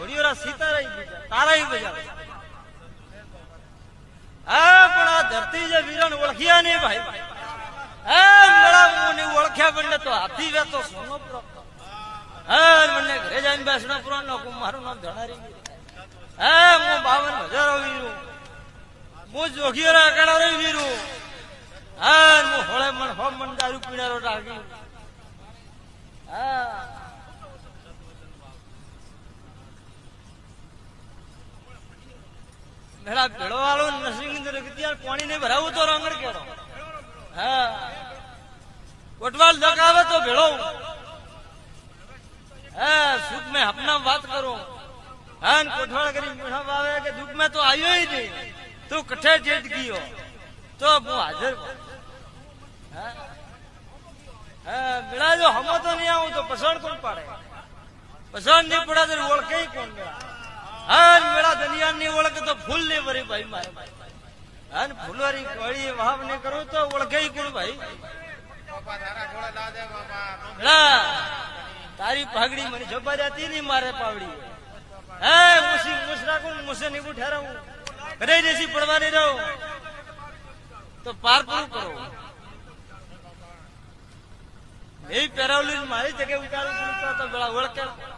ઘોડીઓરા સીતારાઈ બીજા તારાઈ બજાવે હા પણ આ ધરતી જે વીરણ ઓળખ્યા નહીં ભાઈ મેળાને ઓળખ્યા બને તો હાથી વેતો સોનો પ્રાપ્ત હા મને ઘરે જઈને બેસણા પુરાણ મારું નામ ધણારી હા હું 52,000 વીરું હું જોગીરા અકાળા વીરું હા હું હોળે મણ હો મણ દારૂ પીણારો ડાગી હા મેળા ભેળો વાળો નરસિંહ પાણી ને ભરાવું તો રંગડ કેળો હા કોટવાલ દક આવે તો ભેળો હા સુખ મેં अपना વાત કરું હા કોટવાલ કરી મીઠા આવે કે દુઃખ મેં તો આવ્યો ही नहीं તું કઠે જેઠ ગયો તો હું હાજર હા મેળા જો હમો તો નહીં આવું તો પસંદ કોણ પાડે પસંદ નહીં પડે તો ઓળખે કોણ હા મેળા દનિયા ની ઓળખ તો ફૂલ ને ભરી ભાઈ મારે હા ફૂલવારી કોળી વાવ ને કરું તો ઓળખે કોણ ભાઈ તારી પાઘડી મને જબા જાતી નહીં મારે પાવડી હે મુસી મુસરા કોણ મુસે નહીં ઉઠારાવું ઘરે દેસી પડવાની રહો તો પાર પૂરું કરો એ પહેરાવલી મારી જગ્યાએ ઉતારું તો પેલા ઓળખે